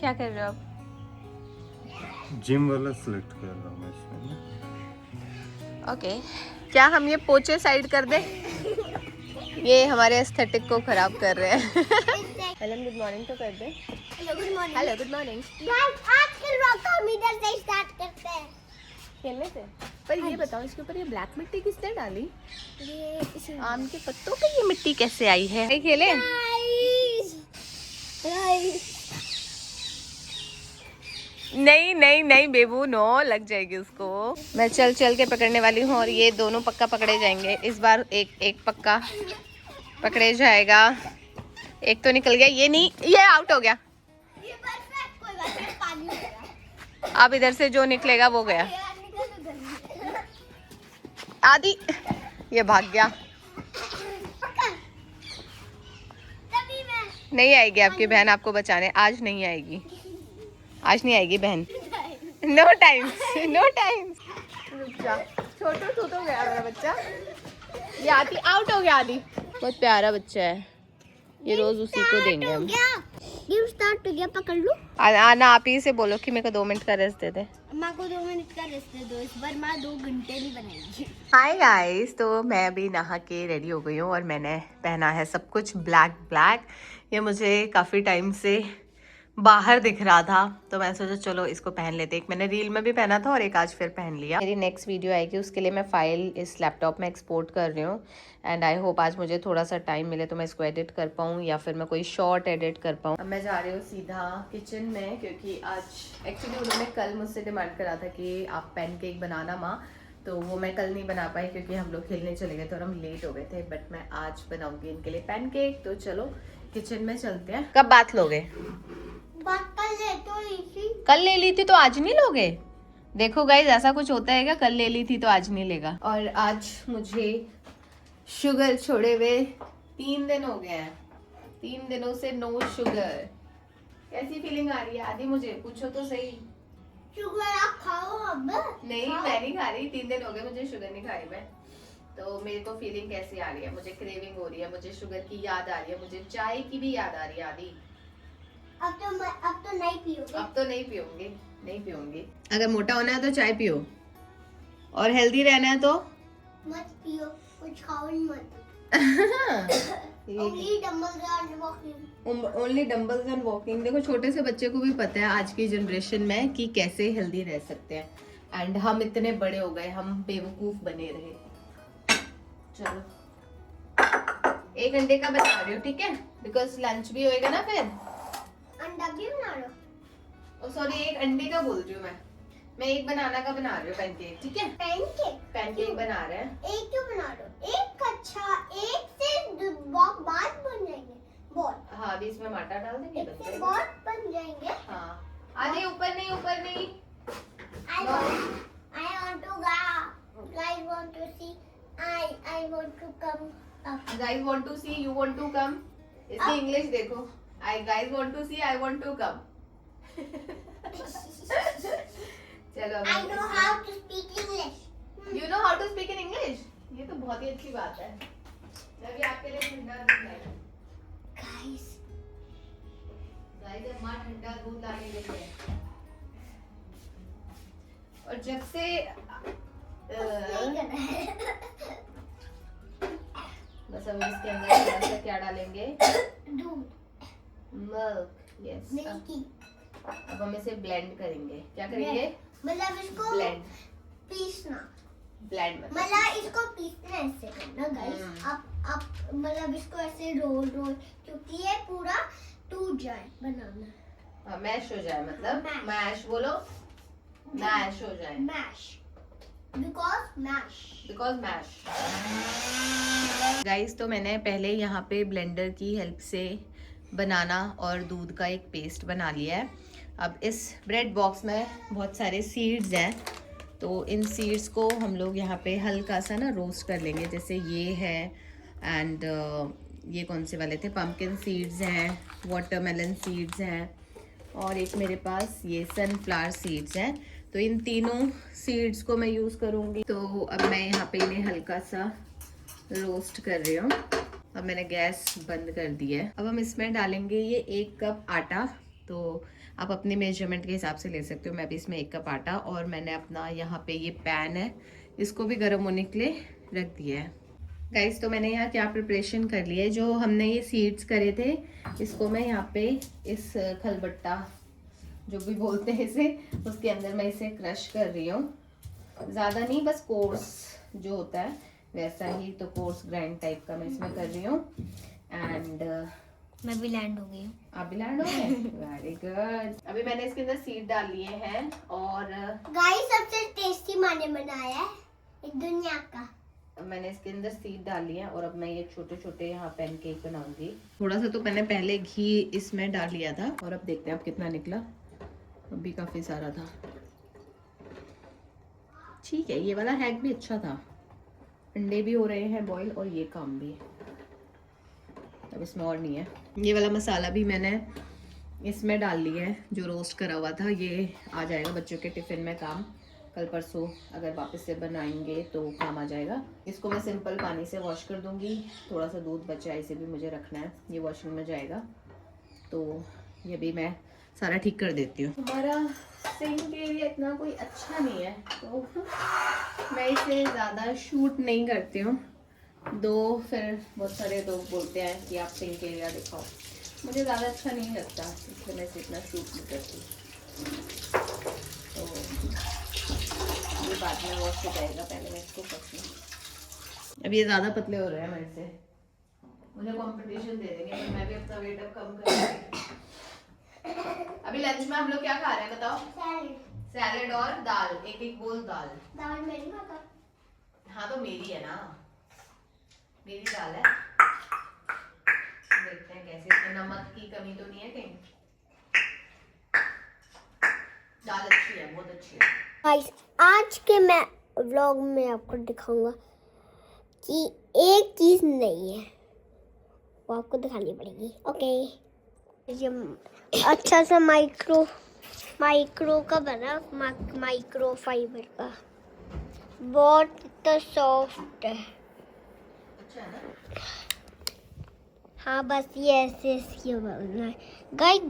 क्या कर रहे हो आप? जिम वाला सिलेक्ट कर रहा हूँ मैं इसमें। ओके, क्या हम ये पोचे साइड कर दें? ये हमारे एस्थेटिक को खराब कर रहे हैं। हेलन गुड मॉर्निंग तो कर दे। Hello good morning. Hello good morning. Guys आज के व्लॉग को हम इधर से स्टार्ट करते हैं। खेलने से पर ये बताओ, इसके ऊपर ये ब्लैक मिट्टी किसने डाली? ये इसे आम के पत्तों पे ये मिट्टी कैसे आई है? खेले गाइस नहीं नहीं नहीं बेबू, नो लग जाएगी उसको। मैं चल चल के पकड़ने वाली हूँ और ये दोनों पक्का पकड़े जाएंगे इस बार। एक पक्का पकड़े जाएगा, एक तो निकल गया। ये नहीं, ये आउट हो गया। ये परफेक्ट, कोई बात नहीं, पानी हो गया। अब इधर से जो निकलेगा वो गया। यार निकल उधर। आदि ये भाग गया। पकड़। तभी मैं नहीं आएगी आपकी बहन आपको बचाने, आज नहीं आएगी, आज नहीं आएगी बहन। No time no time. रुक जा, छोटू तू तो गया मेरा बच्चा। ये आदि आउट हो गया। आदि बहुत प्यारा बच्चा है, ये रोज उसी को देंगे हम। गेम स्टार्ट हो गया, पकड़ लो। आना आप ही से बोलो कि मेरे को 2 मिनट का रेस्ट दे दे। माँ को 2 मिनट का रेस्ट दे दो, इस बार माँ 2 घंटे नहीं बनाएगी। हाय गाइस, तो मैं अभी नहा के रेडी हो गई हूँ और मैंने पहना है सब कुछ ब्लैक ब्लैक। ये मुझे काफ़ी टाइम से बाहर दिख रहा था तो मैं सोचा चलो इसको पहन लेते। एक मैंने रील में भी पहना था और एक आज फिर पहन लिया। मेरी नेक्स्ट वीडियो आएगी, उसके लिए मैं फाइल इस लैपटॉप में एक्सपोर्ट कर रही हूँ एंड आई होप आज मुझे थोड़ा सा टाइम मिले तो मैं इसको एडिट कर पाऊँ या फिर मैं कोई शॉर्ट एडिट कर पाऊँ। अब मैं जा रही हूँ सीधा किचन में क्योंकि आज एक्चुअली उन्होंने कल मुझसे डिमांड करा था कि आप पैनकेक बनाना माँ, तो वो मैं कल नहीं बना पाई क्योंकि हम लोग खेलने चले गए थे और हम लेट हो गए थे। बट मैं आज बनाऊंगी इनके लिए पैनकेक। तो चलो किचन में चलते हैं। कब बात लोगे? बात कर ले तो इसी। कल ले ली थी तो आज नहीं लोगे? देखो गाइज, ऐसा कुछ होता है क्या? कल ले ली थी तो आज नहीं लेगा। और आज मुझे शुगर छोड़े हुए 3 दिन हो गए हैं। 3 दिनों से नो शुगर। कैसी फीलिंग आ रही है आदि? मुझे पूछो तो सही। शुगर आप खाओ अब। नहीं मैं नहीं खा रही, 3 दिन हो गए मुझे शुगर नहीं खाई मैं। तो मेरे को फीलिंग कैसी आ रही है? मुझे क्रेविंग हो रही है, मुझे शुगर की याद आ रही है, मुझे चाय की भी याद आ रही है आदि। अब तो नहीं पियोगे। अब तो नहीं पीऊंगी, नहीं पीऊंगी। अगर मोटा होना है तो चाय पियो और हेल्दी रहना है तो मत पियो, कुछ खाओ ही मत। Only dumbbells and walking. देखो छोटे से बच्चे को भी पता है आज की जनरेशन में कि कैसे हेल्दी रह सकते हैं एंड हम इतने बड़े हो गए, हम बेवकूफ बने रहे। चलो 1 घंटे का बता रही हूँ, ठीक है? बिकॉज लंच भी होएगा ना फिर। अंडा भी बना लो। सॉरी 1 अंडे का बोल रही हूँ मैं 1 बनाना का बना रही हूँ पैनकेक, ठीक है? पैनकेक बना रहे हैं। एक क्यों बना लो? एक अच्छा, एक से बाद बन जाएंगे बॉल। हाँ अभी इसमें आटा डाल देंगे, एक बन से जाएगा। बॉल बन जाएंगे। हाँ आधे ऊपर नहीं, ऊपर नहीं। I want to go. Guys want to see. I want to come up. Guys want to see, you want to come. इसकी इंग्लिश देखो। I guys want to see, I want to come. चलो I know how to speak English. You know how to speak in English? ये तो बहुत ही अच्छी बात है। मैं भी आपके लिए ठंडा दूध लाई। Guys. गाइस अम्मा ठंडा दूध लाने गई है और जब से बस अब इसके अंदर थोड़ा सा क्या डालेंगे? दूध। मिल्क। यस। मिल्की। अब हम इसे ब्लेंड करेंगे। क्या करेंगे? मतलब इसको ब्लेंड। पीसना। ब्लेंड मतलब इसको पीसना ऐसे करना गाइस। आप मतलब इसको ऐसे रोल क्योंकि ये पूरा टूट जाए बनाना। हाँ मैश हो जाए, मतलब मैश बोलो। मैश हो जाए। मैश। Because mash. गाइस तो मैंने पहले यहाँ पे ब्लेंडर की हेल्प से बनाना और दूध का एक पेस्ट बना लिया है। अब इस ब्रेड बॉक्स में बहुत सारे सीड्स हैं तो इन सीड्स को हम लोग यहाँ पे हल्का सा ना रोस्ट कर लेंगे। जैसे ये है एंड ये कौन से वाले थे? पंपकिन सीड्स हैं, वाटरमेलन सीड्स हैं और एक मेरे पास ये सनफ्लावर सीड्स हैं। तो इन तीनों सीड्स को मैं यूज़ करूँगी। तो अब मैं यहाँ पे इन्हें हल्का सा रोस्ट कर रही हूँ। अब मैंने गैस बंद कर दी है। अब हम इसमें डालेंगे ये 1 कप आटा। तो आप अपने मेजरमेंट के हिसाब से ले सकते हो। मैं भी इसमें 1 कप आटा, और मैंने अपना यहाँ पे ये पैन है, इसको भी गर्म होने के लिए रख दिया है। गाइस, तो मैंने यहाँ क्या प्रिपरेशन कर लिया है, जो हमने ये सीड्स करे थे इसको मैं यहाँ पे इस खलबट्टा जो भी बोलते हैं इसे, उसके अंदर मैं इसे क्रश कर रही हूँ। ज़्यादा नहीं, बस कोर्स जो होता है वैसा ही, तो कोर्स ग्राइंड टाइप का मैं इसमें कर रही हूँ। एंड मैं भी लैंड हो गई हूँ। आप भी लैंड हो गए, वेरी गुड। अभी मैंने इसके अंदर सीड डाल लिए हैं, और गाइस सबसे टेस्टी मैंने बनाया है इस दुनिया का। मैंने इसके अंदर सीड डाल लिया है, और अब मैं ये छोटे छोटे यहाँ पैनकेक बनाऊंगी। थोड़ा सा तो मैंने पहले घी इसमें डाल लिया था, और अब देखते हैं अब कितना निकला। अभी काफी सारा था, ठीक है। ये वाला हैक भी अच्छा था, अंडे भी हो रहे हैं बॉईल और ये काम भी। अब इसमें और नहीं है। ये वाला मसाला भी मैंने इसमें डाल लिया है, जो रोस्ट करा हुआ था। ये आ जाएगा बच्चों के टिफिन में काम, कल परसों अगर वापस से बनाएंगे तो काम आ जाएगा। इसको मैं सिंपल पानी से वॉश कर दूंगी। थोड़ा सा दूध बचा है, इसे भी मुझे रखना है, ये वॉशिंग में जाएगा। तो ये भी मैं सारा ठीक कर देती हूँ। हमारा सिंक एरिया इतना कोई अच्छा नहीं है, तो मैं इसे ज़्यादा शूट नहीं करती हूँ। फिर बहुत सारे लोग बोलते हैं कि आप सिंक एरिया दिखाओ, मुझे ज़्यादा अच्छा नहीं लगता, इसलिए मैं इसे इतना शूट नहीं करती। तो ये बाद में वॉश हो जाएगा, पहले मैं इसको पतलूँ। अब ये ज़्यादा पतले हो रहे हैं मेरे से, मुझे कंपटीशन दे देंगे, पर मैं भी अपना वेट अब कम करूँगी। अभी लंच में हम लोग क्या खा रहे हैं बताओ? सैलेड और दाल, एक बोल दाल। दाल मेरी खाता। हाँ तो मेरी है ना, मेरी दाल है। देखते हैं कैसे, इसमें नमक की कमी तो नहीं है कहीं। दाल अच्छी है, बहुत अच्छी है। गाइस आज के मैं व्लॉग में आपको दिखाऊंगा कि एक चीज नहीं है, वो आपको दिखानी पड़ेगी। ओके, ये अच्छा सा माइक्रो का बना, माइक्रो फाइबर का, बहुत सॉफ्ट है। अच्छा है ना? हाँ बस ये ऐसे बनना है। गाइस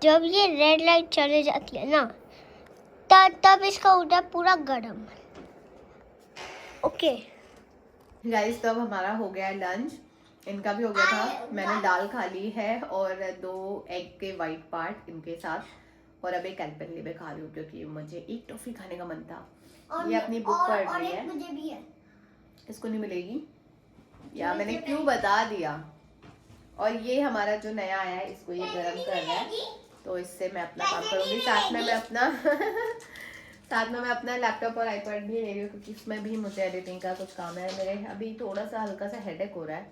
जब ये रेड लाइट चले जाती है ना, तब इसका होता है पूरा गरम। ओके गाइस, तो अब हमारा हो गया है लंच, इनका भी हो गया था। मैंने दाल खा ली है, और 2 एग के वाइट पार्ट इनके साथ, और अब एक एल्पेनली में खा रही हूँ क्योंकि मुझे एक टॉफी खाने का मन था। ये अपनी बुक पढ़ रही है, मुझे भी है। इसको नहीं मिलेगी, या मैंने क्यों बता दिया। और ये हमारा जो नया आया है, इसको ये गर्म कर रहा है, तो इससे मैं अपना काम करूँगी। साथ में मैं अपना लैपटॉप और आईपैड भी ले रही हूँ, क्योंकि इसमें भी मुझे एडिटिंग का कुछ काम है। मेरे अभी थोड़ा सा हल्का सा हेडेक हो रहा है,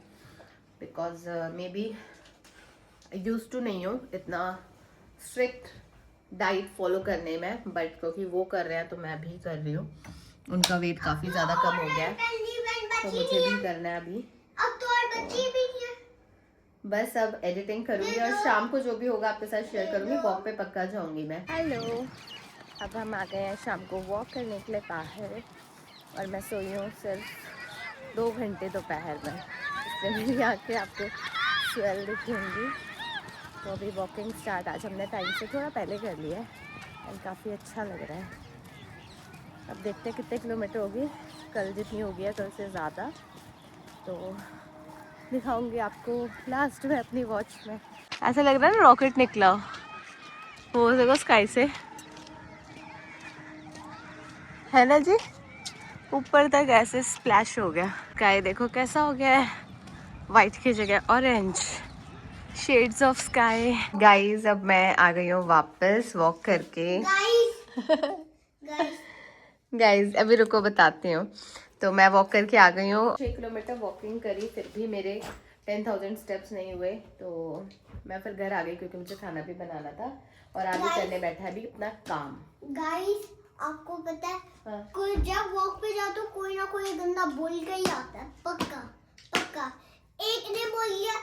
because may be used to नहीं हूँ इतना स्ट्रिक्ट डाइट फॉलो करने में, बट क्योंकि वो कर रहे हैं तो मैं भी कर रही हूँ। उनका वेट काफ़ी ज़्यादा कम हो गया है, तो मुझे भी करना है अभी। अब तो और बच्ची भी नहीं है। बस अब एडिटिंग करूँगी, और शाम को जो भी होगा आपके साथ शेयर करूँगी। वॉक पे पक्का जाऊँगी मैं। हेलो, अब हम आ गए हैं शाम को वॉक करने के लिए बाहर, और मैं सोई हूँ सिर्फ 2 घंटे दोपहर में, इसलिए मेरी आँखें आपको स्वेल दिखेंगी। तो अभी वॉकिंग स्टार्ट आज हमने टाइम से थोड़ा पहले कर लिया है, और काफ़ी अच्छा लग रहा है। अब देखते हैं कितने किलोमीटर होगी, कल जितनी होगी है कल से ज़्यादा, तो दिखाऊंगी आपको लास्ट में अपनी वॉच में। ऐसा लग रहा है ना रॉकेट निकला वो देखो स्काई से, है ना जी, ऊपर तक ऐसे स्प्लैश हो गया। स्काई देखो कैसा हो गया है, वाइट की जगह orange, shades of sky. Guys, अब मैं आ गई हूँ वापस वॉक करके। गाइस अभी रुको बताती हूँ। तो मैं वॉक करके आ गई हूँ, 6 किलोमीटर वॉकिंग करी, फिर भी मेरे 10,000 स्टेप्स नहीं हुए, तो मैं फिर घर आ गई, क्योंकि मुझे खाना भी बनाना था, और आगे करने बैठा अभी अपना काम। गाइस आपको पता है, हाँ। कोई जब वॉक पे जाओ तो कोई ना कोई गंदा बोल के ही आता है, पक्का पक्का। एक ने बोल दिया,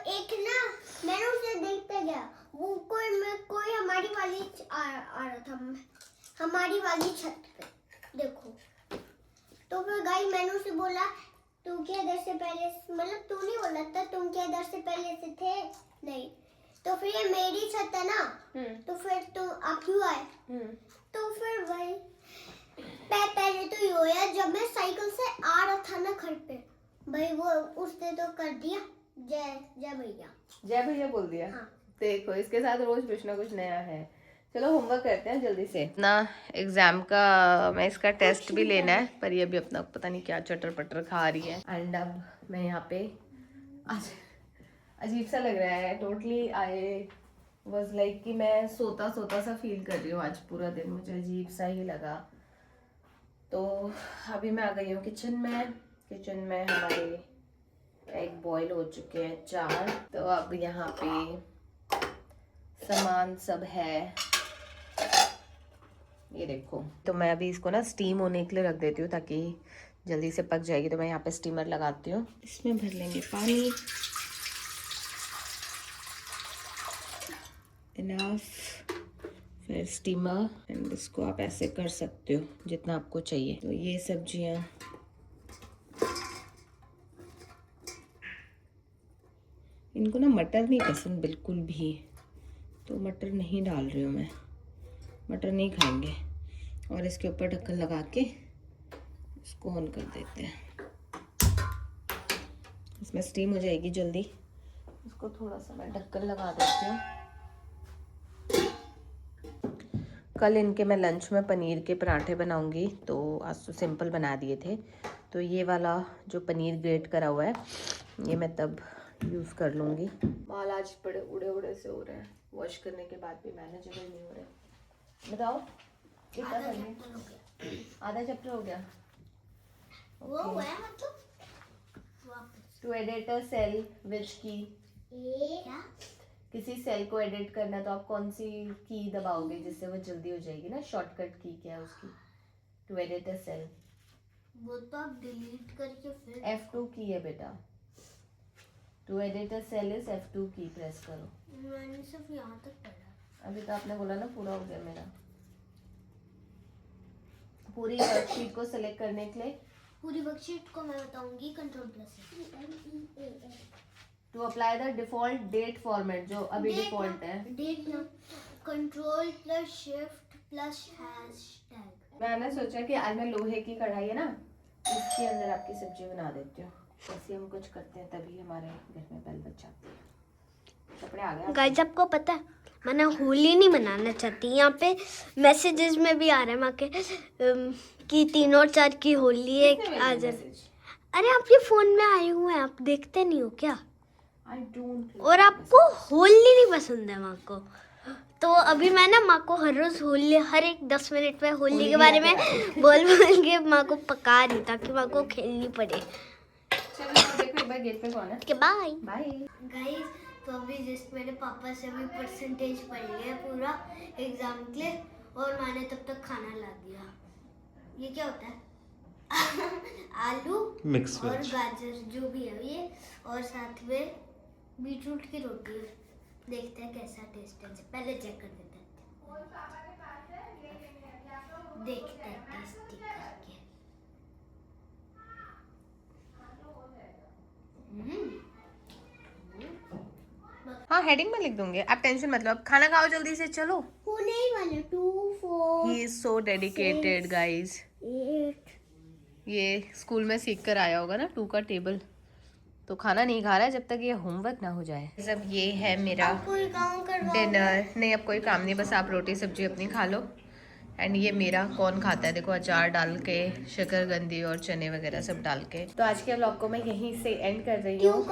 एक ना मैंने उसे देखते गया, वो कोई हमारी वाली आ रहा था, हमारी वाली छत पे, देखो। तो फिर गाइस मैंने उसे बोला, तुम क्या इधर से पहले, मतलब तू नहीं बोला था, तुम क्या इधर से पहले से थे? नहीं, तो फिर ये मेरी छत है ना, तो फिर तुम आप क्यों आए? तो फिर वही पहले तो ये हुआ जब मैं साइकिल से आ रहा था ना घर पे, भाई वो उसने तो कर दिया जय जय भैया। जय भैया बोल दिया। हाँ। देखो इसके साथ रोज कुछ ना कुछ नया है। चलो होमवर्क करते हैं जल्दी से ना। एग्जाम का मैं इसका टेस्ट भी लेना है, पर ये भी अपना पता नहीं क्या चटर पटर खा रही है। एंड अब मैं यहाँ पे आज अजीब सा लग रहा है टोटली। आई वॉज लाइक कि मैं सोता सोता सा फील कर रही हूँ आज पूरा दिन, मुझे अजीब सा ही लगा। तो अभी मैं आ गई हूँ किचन में। किचन में हमारे एग बॉईल हो चुके हैं 4। तो अब यहाँ पे सामान सब है, ये देखो। तो मैं अभी इसको ना स्टीम होने के लिए रख देती हूँ ताकि जल्दी से पक जाएगी। तो मैं यहाँ पे स्टीमर लगाती हूँ, इसमें भर लेंगे पानी इनफ, फिर स्टीमर। एंड इसको आप ऐसे कर सकते हो जितना आपको चाहिए। तो ये सब्जियाँ इनको ना मटर नहीं पसंद बिल्कुल भी, तो मटर नहीं डाल रही हूँ मैं, मटर नहीं खाएंगे। और इसके ऊपर ढक्कन लगा के इसको ऑन कर देते हैं, इसमें स्टीम हो जाएगी जल्दी। इसको थोड़ा सा मैं ढक्कन लगा देती हूँ। कल इनके मैं लंच में पनीर के पराठे बनाऊंगी, तो आज तो सिंपल बना दिए थे। तो ये वाला जो पनीर ग्रेट करा हुआ है ये मैं तब यूज़ कर लूँगी। बाल आज बड़े उड़े उड़े से हो रहे हैं, वॉश करने के बाद भी मैनेजेबल नहीं हो रहे। बताओ कितना करना? आधा चैप्टर हो गया। वो हुआ है मतलब वापस to edit a cell which की, क्या? किसी सेल को एडिट करना तो आप कौन सी की दबाओगे जिससे वो जल्दी हो जाएगी ना? शॉर्टकट की क्या है उसकी? टू एडिट अ सेल वो तो आप डिलीट करके फिर F2 की है बेटा। To edit a cell is F2 की प्रेस करो। मैंने सिर्फ यहाँ तक पढ़ा। अभी तो आपने बोला ना पूरा हो गया मेरा। पूरी वर्कशीट को सिलेक्ट करने के लिए पूरी वर्कशीट को मैं बताऊंगी control+. To apply the default date format जो अभी डिफॉल्ट है। डेट ना Ctrl+Shift+#। मैंने सोचा कि आज मैं लोहे की कढ़ाई है ना, इसके अंदर आपकी सब्जी बना देती हूँ। ऐसे हम कुछ करते हैं तभी हमारे घर में बैल बच जाती है। कपड़े आ गए गाइस आपको पता है मैंने होली नहीं मनाना चाहती। यहाँ पे मैसेजेस में भी आ रहा है माँ के कि 3 और 4 की होली है आज। अरे आपके फोन में आए हुए हैं, आप देखते नहीं हो क्या? I don't. और आपको होली नहीं पसंद है माँ को, तो अभी मैं ना माँ को हर रोज होली, हर एक 10 मिनट में होली के बारे में बोल के माँ को पका रही ताकि माँ को खेलनी पड़े। चलो देखो एक बार गेट पे कौन है। Bye bye guys. तो अभी जस्ट मेरे पापा से भी परसेंटेज पढ़ लिया पूरा एग्जाम के लिए, और मैंने तब तक खाना ला दिया। ये क्या होता है? आलू मिक्स और वेज। गाजर जो भी है ये, और साथ में बीटरूट की रोटी। देखते हैं कैसा टेस्ट है, पहले चेक कर देते हैं। देखते हैं टेस्टी करके। हाँ हेडिंग में लिख दूंगे, आप टेंशन मत लो। अब खाना खाओ जल्दी से, चलो। होने ही वाले 2 4 he is so dedicated guys. 8। ये स्कूल में सीख कर आया होगा ना 2 का टेबल, तो खाना नहीं खा रहा है जब तक ये होमवर्क ना हो जाए। सब ये है मेरा कोई काम करवाओ? डिनर। नहीं अब कोई काम नहीं, बस आप रोटी सब्जी अपनी खा लो। एंड ये मेरा कौन खाता है देखो, अचार डाल के, शकरकंदी और चने वगैरह सब डाल के। तो आज के व्लॉग को मैं यहीं से एंड कर रही हूँ।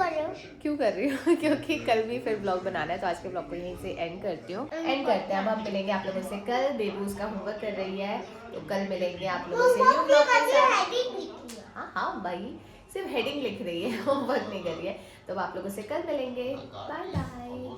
क्यों कर रही हूँ? क्योंकि कल भी फिर व्लॉग बनाना है, तो आज के व्लॉग को यहीं से एंड करती हूँ। एंड करते हैं। अब हम मिलेंगे आप लोगों से कल। बेबू उसका होमवर्क कर रही है, तो कल मिलेंगे आप लोगों से न्यू व्लॉग के साथ। हाँ हाँ भाई, सिर्फ हेडिंग लिख रही है, होमवर्क नहीं कर रही है। तो अब आप लोगों से कल मिलेंगे। Bye bye.